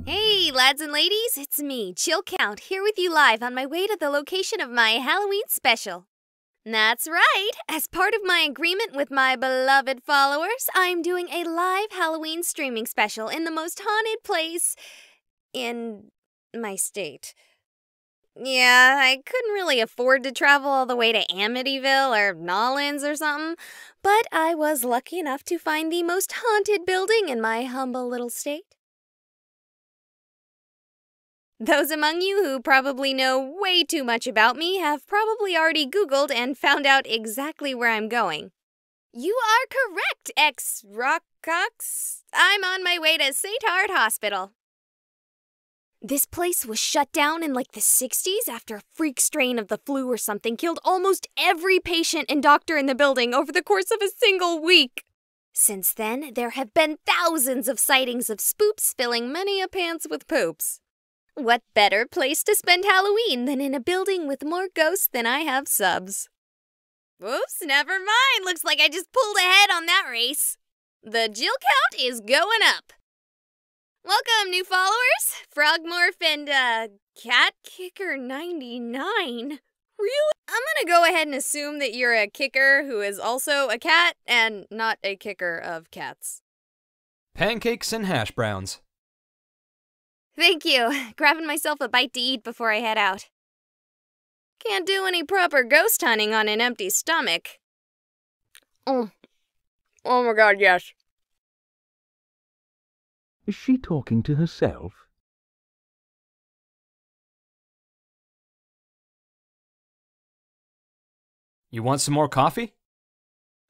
Hey, lads and ladies, it's me, Chill Count, here with you live on my way to the location of my Halloween special. That's right, as part of my agreement with my beloved followers, I'm doing a live Halloween streaming special in the most haunted place in my state. Yeah, I couldn't really afford to travel all the way to Amityville or Nolans or something, but I was lucky enough to find the most haunted building in my humble little state. Those among you who probably know way too much about me have probably already Googled and found out exactly where I'm going. You are correct, ex-Rockcox. I'm on my way to St. Hard Hospital. This place was shut down in like the 60s after a freak strain of the flu or something killed almost every patient and doctor in the building over the course of a single week. Since then, there have been thousands of sightings of spoops filling many a pants with poops. What better place to spend Halloween than in a building with more ghosts than I have subs? Whoops, never mind. Looks like I just pulled ahead on that race. The Jill count is going up. Welcome, new followers. Frogmorph and, Cat Kicker 99. Really? I'm gonna go ahead and assume that you're a kicker who is also a cat and not a kicker of cats. Pancakes and hash browns. Thank you. Grabbing myself a bite to eat before I head out. Can't do any proper ghost hunting on an empty stomach. Oh my god, yes. Is she talking to herself? You want some more coffee?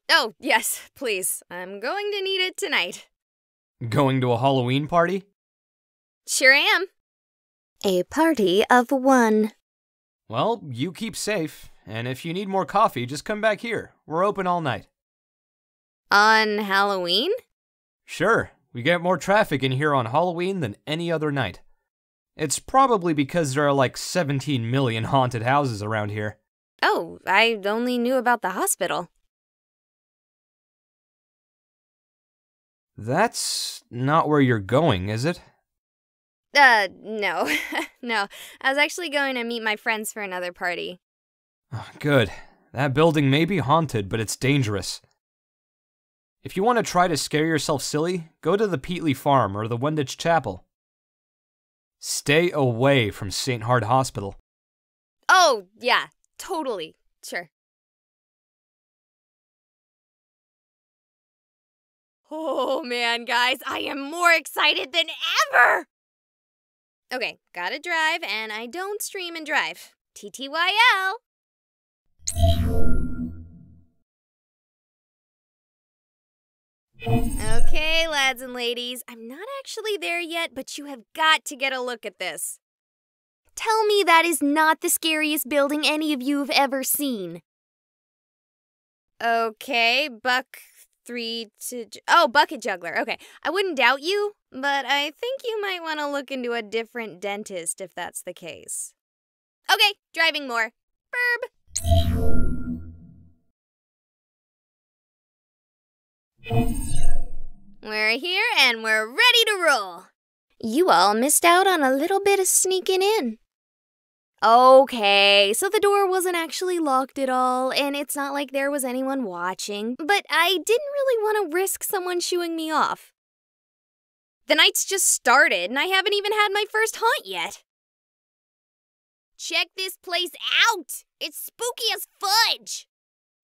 Oh, yes, please. I'm going to need it tonight. Going to a Halloween party? Sure am. A party of one. Well, you keep safe, and if you need more coffee, just come back here. We're open all night. On Halloween? Sure, we get more traffic in here on Halloween than any other night. It's probably because there are like 17 million haunted houses around here. Oh, I only knew about the hospital. That's not where you're going, is it? No. No. I was actually going to meet my friends for another party. Oh, good. That building may be haunted, but it's dangerous. If you want to try to scare yourself silly, go to the Peatley Farm or the Wenditch Chapel. Stay away from St. Hard Hospital. Oh, yeah. Totally. Sure. Oh, man, guys. I am more excited than ever! Okay, gotta drive, and I don't stream and drive. TTYL! Okay, lads and ladies, I'm not actually there yet, but you have got to get a look at this. Tell me that is not the scariest building any of you have ever seen. Okay, Bucket Juggler. Okay, I wouldn't doubt you, but I think you might want to look into a different dentist if that's the case. Okay, driving more. Burb. We're here and we're ready to roll. You all missed out on a little bit of sneaking in. Okay, so the door wasn't actually locked at all, and it's not like there was anyone watching, but I didn't really want to risk someone shooing me off. The night's just started, and I haven't even had my first haunt yet. Check this place out! It's spooky as fudge!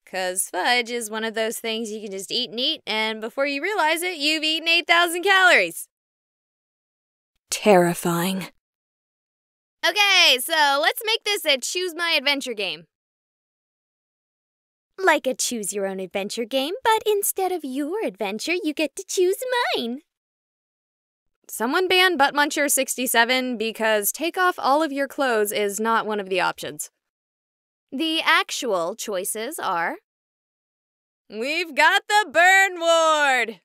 'Cause fudge is one of those things you can just eat and eat, and before you realize it, you've eaten 8,000 calories. Terrifying. Okay, so let's make this a choose my adventure game. Like a choose your own adventure game, but instead of your adventure, you get to choose mine. Someone ban Butt Muncher 67 because take off all of your clothes is not one of the options. The actual choices are... We've got the burn ward!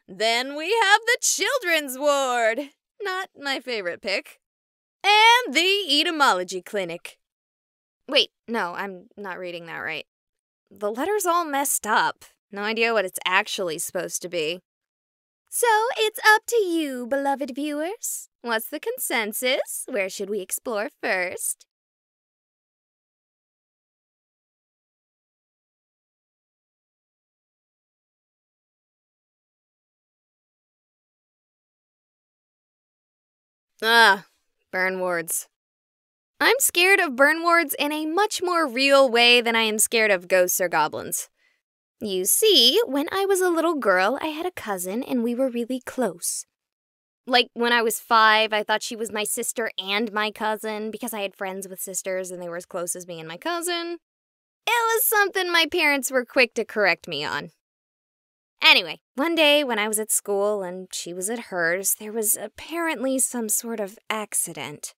Then we have the children's ward. Not my favorite pick. And the etymology clinic. Wait, no, I'm not reading that right. The letter's all messed up. No idea what it's actually supposed to be. So, it's up to you, beloved viewers. What's the consensus? Where should we explore first? Burn wards. I'm scared of burn wards in a much more real way than I am scared of ghosts or goblins. You see, when I was a little girl, I had a cousin and we were really close. Like, when I was 5, I thought she was my sister and my cousin because I had friends with sisters and they were as close as me and my cousin. It was something my parents were quick to correct me on. Anyway, one day when I was at school and she was at hers, there was apparently some sort of accident.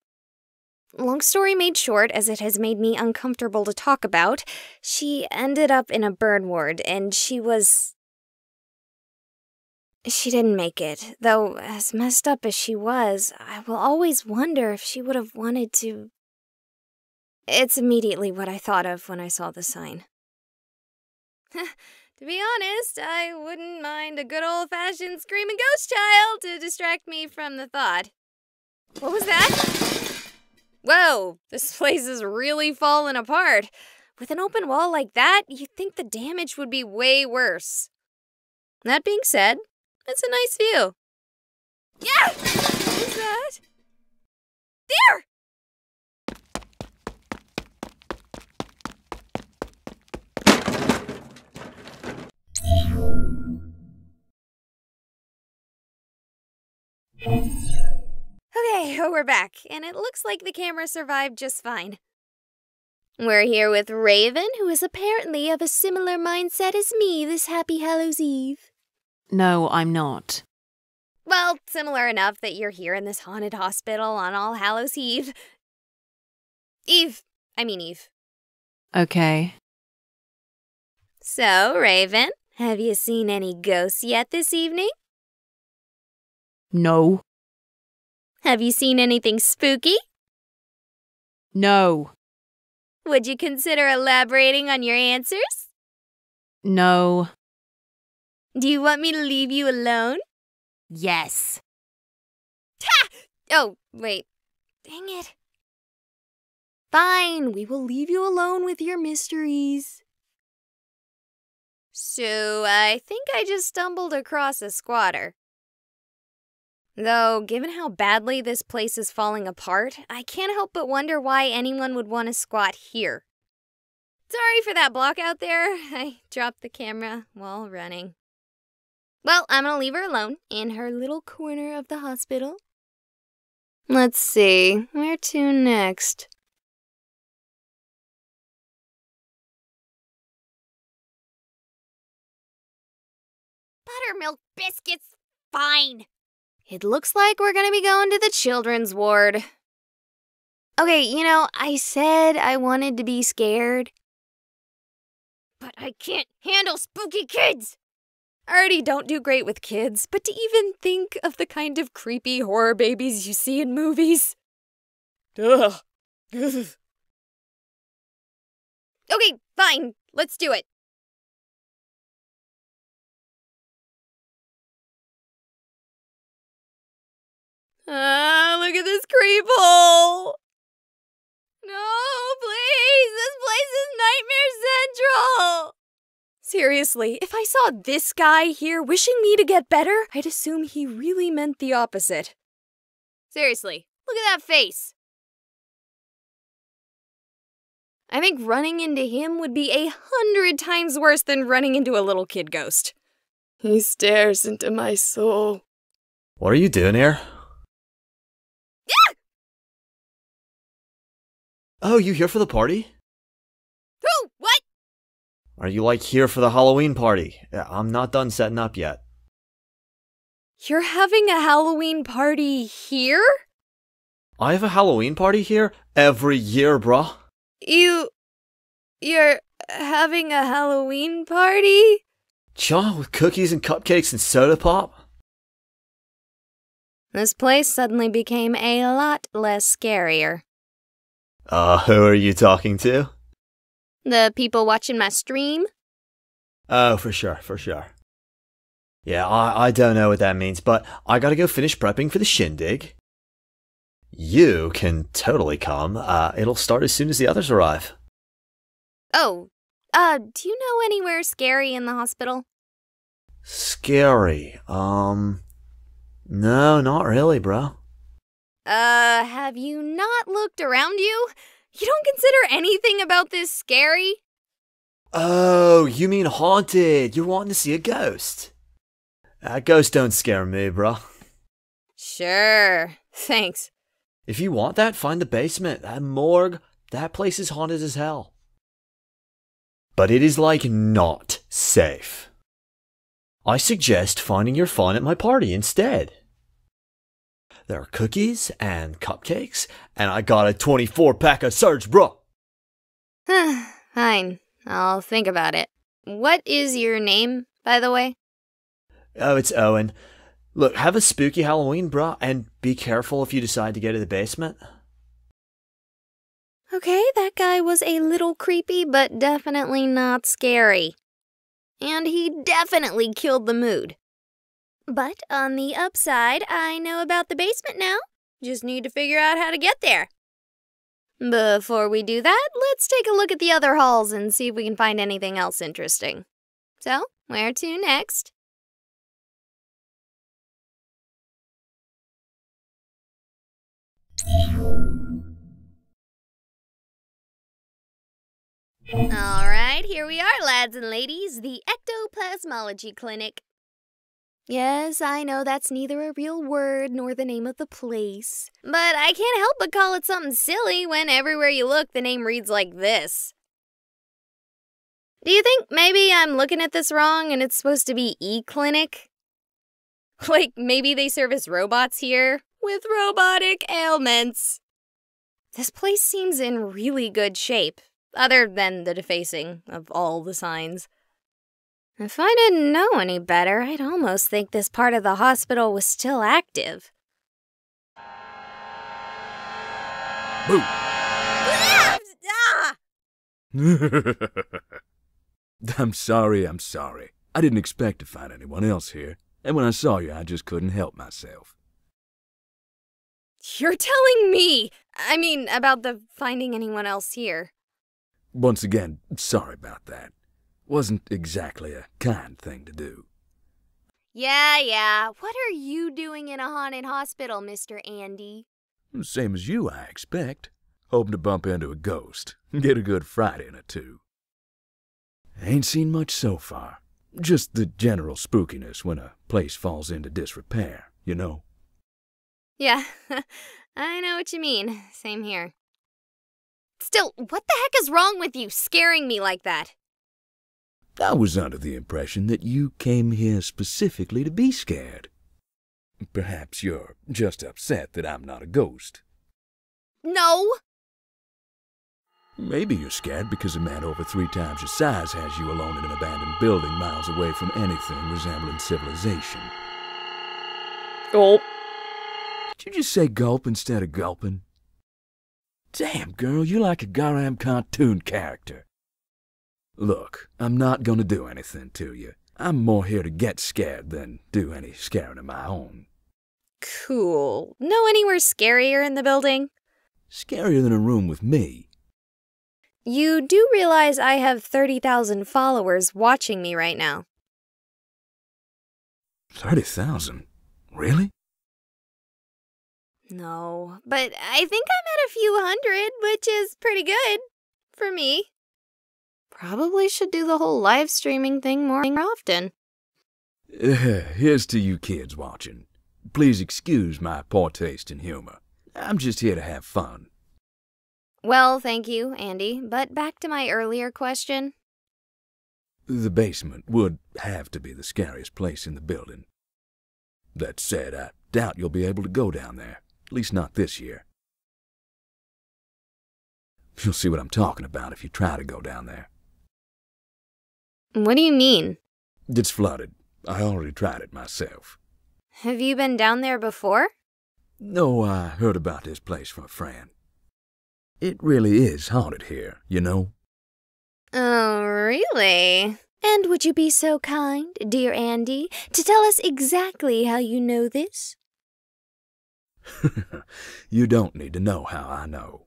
Long story made short, as it has made me uncomfortable to talk about, she ended up in a burn ward and she didn't make it. Though, as messed up as she was, I will always wonder if she would have wanted to. It's immediately what I thought of when I saw the sign. To be honest, I wouldn't mind a good old-fashioned screaming ghost child to distract me from the thought. What was that? Whoa, this place is really falling apart. With an open wall like that, you'd think the damage would be way worse. That being said, it's a nice view. Yeah! What is that? There! Okay, we're back, and it looks like the camera survived just fine. We're here with Raven, who is apparently of a similar mindset as me this happy Hallows Eve. No, I'm not. Well, similar enough that you're here in this haunted hospital on All Hallows Eve. Eve. Okay. So, Raven, have you seen any ghosts yet this evening? No. Have you seen anything spooky? No. Would you consider elaborating on your answers? No. Do you want me to leave you alone? Yes. Ha! Oh, wait. Dang it. Fine, we will leave you alone with your mysteries. So, I think I just stumbled across a squatter. Though, given how badly this place is falling apart, I can't help but wonder why anyone would want to squat here. Sorry for that block out there. I dropped the camera while running. Well, I'm gonna leave her alone in her little corner of the hospital. Let's see, where to next? Buttermilk biscuits, fine. It looks like we're gonna be going to the children's ward. Okay, I said I wanted to be scared. But I can't handle spooky kids! I already don't do great with kids, but to even think of the kind of creepy horror babies you see in movies. Ugh. Okay, fine, let's do it. Look at this creep hole! No, please! This place is Nightmare Central! Seriously, if I saw this guy here wishing me to get better, I'd assume he really meant the opposite. Seriously, look at that face! I think running into him would be 100 times worse than running into a little kid ghost. He stares into my soul. What are you doing here? Oh, you here for the party? Who? What? Are you here for the Halloween party? I'm not done setting up yet. You're having a Halloween party here? I have a Halloween party here every year, bruh. You're having a Halloween party? Cha, with cookies and cupcakes and soda pop? This place suddenly became a lot less scarier. Who are you talking to? The people watching my stream? Oh, for sure. Yeah, I don't know what that means, but I gotta go finish prepping for the shindig. You can totally come. It'll start as soon as the others arrive. Oh, do you know anywhere scary in the hospital? Scary. No, not really, bro. Have you not looked around you? You don't consider anything about this scary? Oh, you mean haunted. You're wanting to see a ghost. Ghosts don't scare me, bro. Sure. Thanks. If you want that, find the basement. That morgue, that place is haunted as hell. But it is, like, not safe. I suggest finding your fun at my party instead. There are cookies and cupcakes, and I got a 24-pack of Surge, bro. Fine. I'll think about it. What is your name, by the way? Oh, it's Owen. Look, have a spooky Halloween, bro, and be careful if you decide to go to the basement. Okay, that guy was a little creepy, but definitely not scary. And he definitely killed the mood. But on the upside, I know about the basement now. Just need to figure out how to get there. Before we do that, let's take a look at the other halls and see if we can find anything else interesting. So, where to next? Alright, here we are, lads and ladies, the Ectoplasmology Clinic. Yes, I know that's neither a real word nor the name of the place. But I can't help but call it something silly when everywhere you look the name reads like this. Do you think maybe I'm looking at this wrong and it's supposed to be E-Clinic? Like maybe they service robots here with robotic ailments. This place seems in really good shape, other than the defacing of all the signs. If I didn't know any better, I'd almost think this part of the hospital was still active. Boo! Ah! I'm sorry. I didn't expect to find anyone else here, and when I saw you, I just couldn't help myself. You're telling me! About the finding anyone else here. Once again, sorry about that. Wasn't exactly a kind thing to do. Yeah. What are you doing in a haunted hospital, Mr. Andy? Same as you, I expect. Hoping to bump into a ghost. Get a good fright in it, too. Ain't seen much so far. Just the general spookiness when a place falls into disrepair, you know? Yeah, I know what you mean. Same here. Still, what the heck is wrong with you scaring me like that? I was under the impression that you came here specifically to be scared. Perhaps you're just upset that I'm not a ghost. No! Maybe you're scared because a man over 3 times your size has you alone in an abandoned building miles away from anything resembling civilization. Gulp. Did you just say gulp instead of gulping? Damn, girl, you're like a Garam cartoon character. Look, I'm not gonna do anything to you. I'm more here to get scared than do any scaring of my own. Cool. Know anywhere scarier in the building? Scarier than a room with me. You do realize I have 30,000 followers watching me right now. 30,000? Really? No, but I think I'm at a few hundred, which is pretty good. For me. Probably should do the whole live streaming thing more often. Here's to you kids watching. Please excuse my poor taste in humor. I'm just here to have fun. Well, thank you, Andy, but back to my earlier question. The basement would have to be the scariest place in the building. That said, I doubt you'll be able to go down there. At least not this year. You'll see what I'm talking about if you try to go down there. What do you mean? It's flooded. I already tried it myself. Have you been down there before? No, I heard about this place from a friend. It really is haunted here, you know? Oh, really? And would you be so kind, dear Andy, to tell us exactly how you know this? You don't need to know how I know.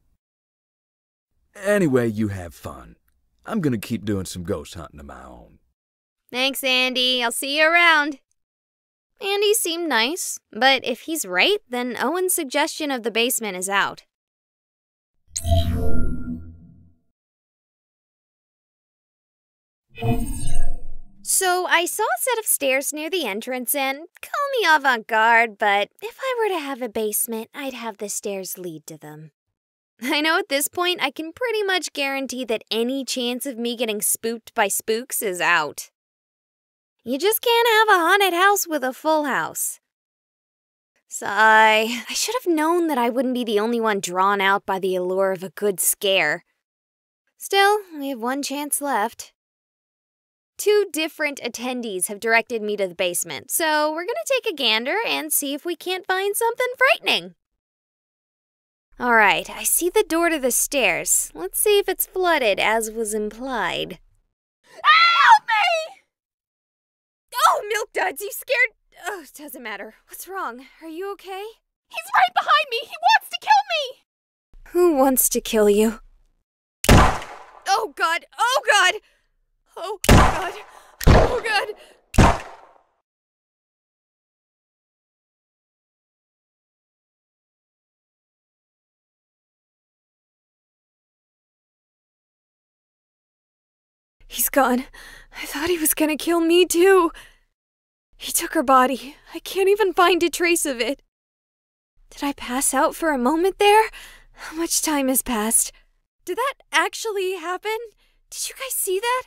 Anyway, you have fun. I'm gonna keep doing some ghost hunting of my own. Thanks, Andy. I'll see you around. Andy seemed nice, but if he's right, then Owen's suggestion of the basement is out. So I saw a set of stairs near the entrance and, call me avant-garde, but if I were to have a basement, I'd have the stairs lead to them. I know at this point I can pretty much guarantee that any chance of me getting spooked by spooks is out. You just can't have a haunted house with a full house. Sigh. I should have known that I wouldn't be the only one drawn out by the allure of a good scare. Still, we have one chance left. 2 different attendees have directed me to the basement, so we're gonna take a gander and see if we can't find something frightening. Alright, I see the door to the stairs. Let's see if it's flooded, as was implied. Help me! Oh, Milk Duds, you scared... Oh, it doesn't matter. What's wrong? Are you okay? He's right behind me! He wants to kill me! Who wants to kill you? Oh, God! Oh, God! Oh, God! Oh, God! He's gone. I thought he was gonna kill me, too. He took her body. I can't even find a trace of it. Did I pass out for a moment there? How much time has passed? Did that actually happen? Did you guys see that?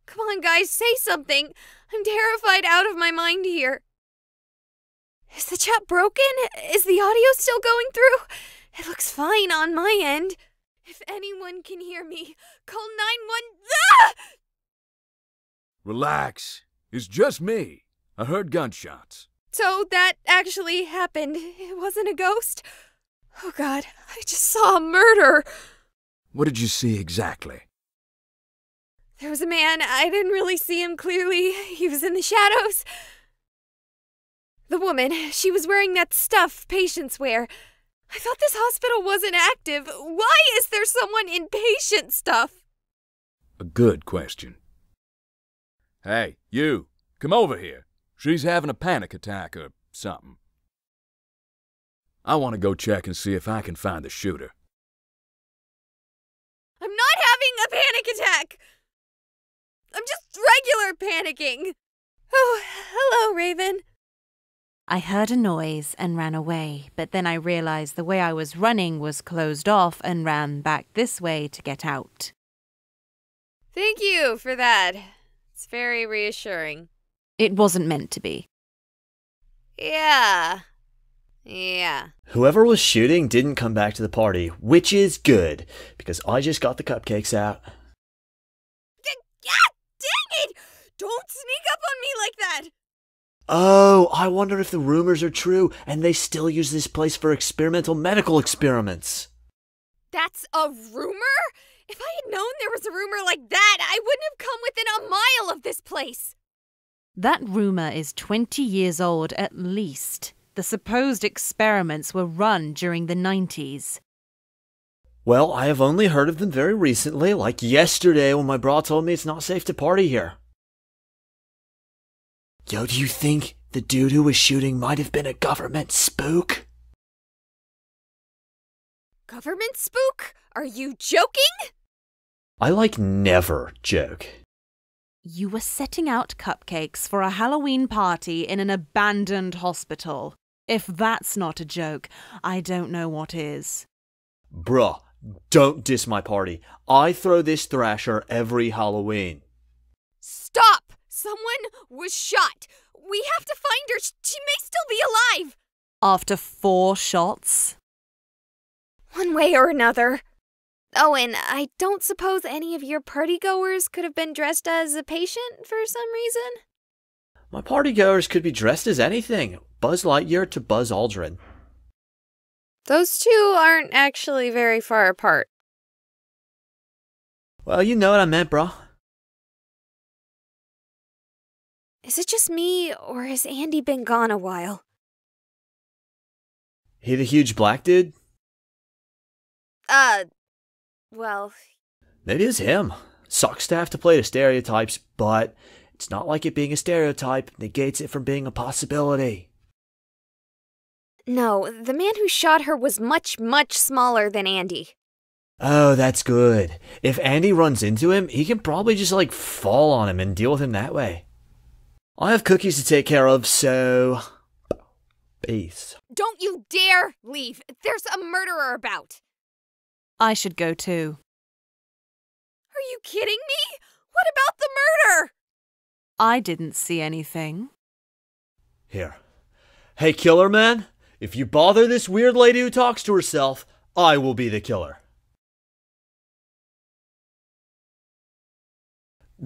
Come on, guys, say something. I'm terrified out of my mind here. Is the chat broken? Is the audio still going through? It looks fine on my end. If anyone can hear me, call 911. Ah! Relax. It's just me. I heard gunshots. So that actually happened. It wasn't a ghost? Oh, God, I just saw a murder. What did you see exactly? There was a man. I didn't really see him clearly. He was in the shadows. The woman, she was wearing that stuff patients wear. I thought this hospital wasn't active. Why is there someone in patient stuff? A good question. Hey, you, come over here. She's having a panic attack or something. I want to go check and see if I can find the shooter. I'm not having a panic attack! I'm just regular panicking. Oh, hello, Raven. I heard a noise and ran away, but then I realized the way I was running was closed off and ran back this way to get out. Thank you for that. It's very reassuring. It wasn't meant to be. Yeah. Whoever was shooting didn't come back to the party, which is good, because I just got the cupcakes out. Dang it! Don't sneak up on me like that! Oh, I wonder if the rumors are true and they still use this place for experimental medical experiments. That's a rumor? If I had known there was a rumor like that, I wouldn't have come within a mile of this place. That rumor is 20 years old at least. The supposed experiments were run during the 90s. Well, I have only heard of them very recently, like yesterday when my bra told me it's not safe to party here. Yo, do you think the dude who was shooting might have been a government spook? Government spook? Are you joking? I never joke. You were setting out cupcakes for a Halloween party in an abandoned hospital. If that's not a joke, I don't know what is. Bruh, don't diss my party. I throw this thrasher every Halloween. Stop! Someone was shot. We have to find her. She may still be alive. After 4 shots? One way or another. Oh, and I don't suppose any of your partygoers could have been dressed as a patient for some reason? My partygoers could be dressed as anything. Buzz Lightyear to Buzz Aldrin. Those two aren't actually very far apart. Well, you know what I meant, bro. Is it just me, or has Andy been gone a while? He the huge black dude? Well... Maybe it's him. Sucks to have to play the stereotypes, but it's not like it being a stereotype negates it from being a possibility. No, the man who shot her was much, much smaller than Andy. Oh, that's good. If Andy runs into him, he can probably just fall on him and deal with him that way. I have cookies to take care of, so... peace. Don't you dare leave! There's a murderer about! I should go too. Are you kidding me? What about the murder? I didn't see anything. Here. Hey, killer man, if you bother this weird lady who talks to herself, I will be the killer.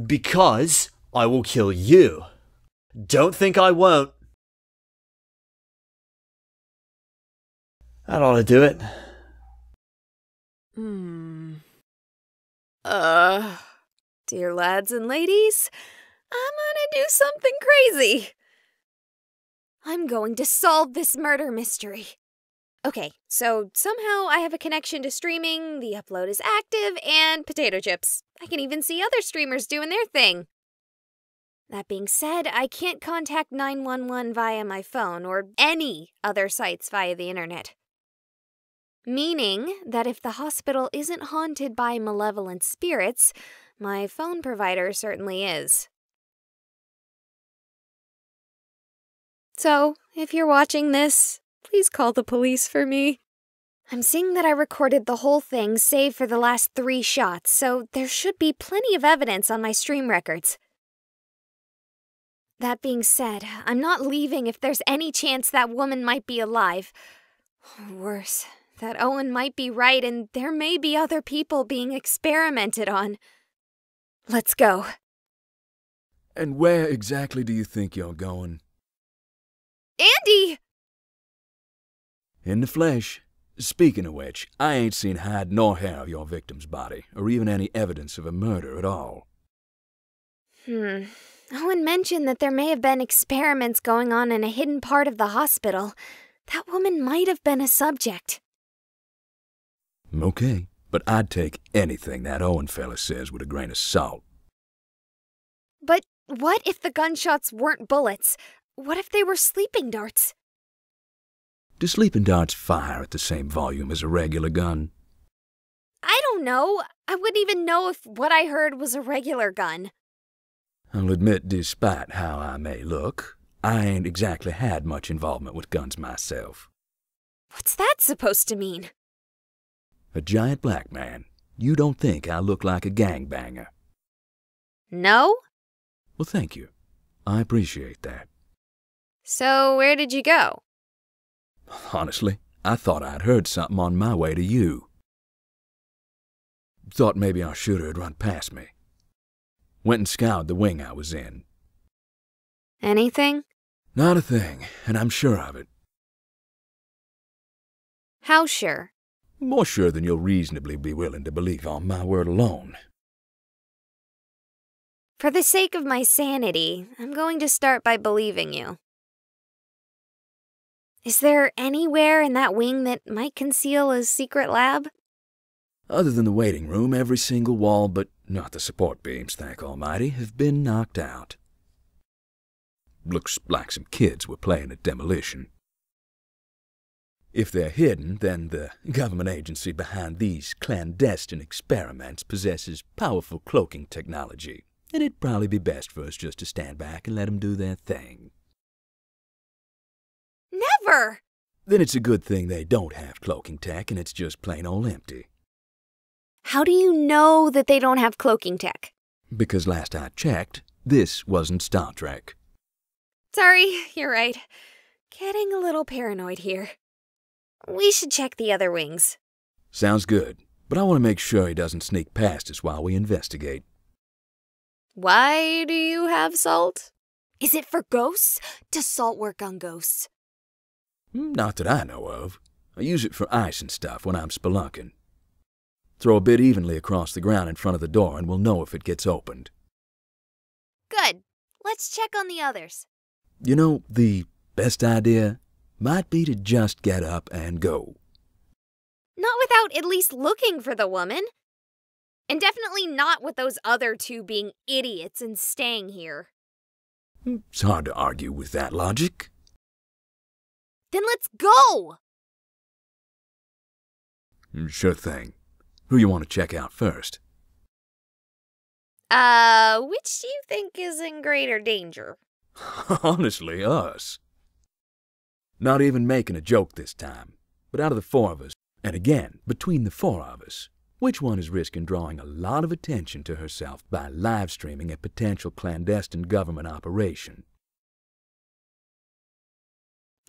Because I will kill you. Don't think I won't. That ought to do it. Dear lads and ladies, I'm gonna do something crazy. I'm going to solve this murder mystery. Okay, so somehow I have a connection to streaming, the upload is active, and potato chips. I can even see other streamers doing their thing. That being said, I can't contact 911 via my phone or any other sites via the internet. Meaning that if the hospital isn't haunted by malevolent spirits, my phone provider certainly is. So, if you're watching this, please call the police for me. I'm seeing that I recorded the whole thing save for the last 3 shots, so there should be plenty of evidence on my stream records. That being said, I'm not leaving if there's any chance that woman might be alive. Or worse, that Owen might be right and there may be other people being experimented on. Let's go. And where exactly do you think you're going? Andy! In the flesh. Speaking of which, I ain't seen hide nor hair of your victim's body, or even any evidence of a murder at all. Owen mentioned that there may have been experiments going on in a hidden part of the hospital. That woman might have been a subject. Okay, but I'd take anything that Owen fella says with a grain of salt. But what if the gunshots weren't bullets? What if they were sleeping darts? Do sleeping darts fire at the same volume as a regular gun? I don't know. I wouldn't even know if what I heard was a regular gun. I'll admit, despite how I may look, I ain't exactly had much involvement with guns myself. What's that supposed to mean? A giant black man. You don't think I look like a gangbanger? No? Well, thank you. I appreciate that. So where did you go? Honestly, I thought I'd heard something on my way to you. Thought maybe our shooter had run past me. Went and scoured the wing I was in. Anything? Not a thing, and I'm sure of it. How sure? More sure than you'll reasonably be willing to believe on my word alone. For the sake of my sanity, I'm going to start by believing you. Is there anywhere in that wing that might conceal a secret lab? Other than the waiting room, every single wall, but not the support beams, thank Almighty, have been knocked out. Looks like some kids were playing at demolition. If they're hidden, then the government agency behind these clandestine experiments possesses powerful cloaking technology, and it'd probably be best for us just to stand back and let them do their thing. Never! Then it's a good thing they don't have cloaking tech and it's just plain old empty. How do you know that they don't have cloaking tech? Because last I checked, this wasn't Star Trek. Sorry, you're right. Getting a little paranoid here. We should check the other wings. Sounds good, but I want to make sure he doesn't sneak past us while we investigate. Why do you have salt? Is it for ghosts? Does salt work on ghosts? Not that I know of. I use it for ice and stuff when I'm spelunking. Throw a bit evenly across the ground in front of the door and we'll know if it gets opened. Good. Let's check on the others. You know, the best idea might be to just get up and go. Not without at least looking for the woman. And definitely not with those other two being idiots and staying here. It's hard to argue with that logic. Then let's go! Sure thing. Who you want to check out first? Which do you think is in greater danger? Honestly, us. Not even making a joke this time. But out of the four of us, and again, between the four of us, which one is risking drawing a lot of attention to herself by live streaming a potential clandestine government operation?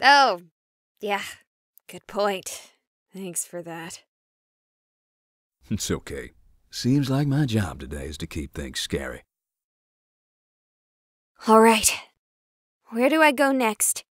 Oh, yeah. Good point. Thanks for that. It's okay. Seems like my job today is to keep things scary. All right. Where do I go next?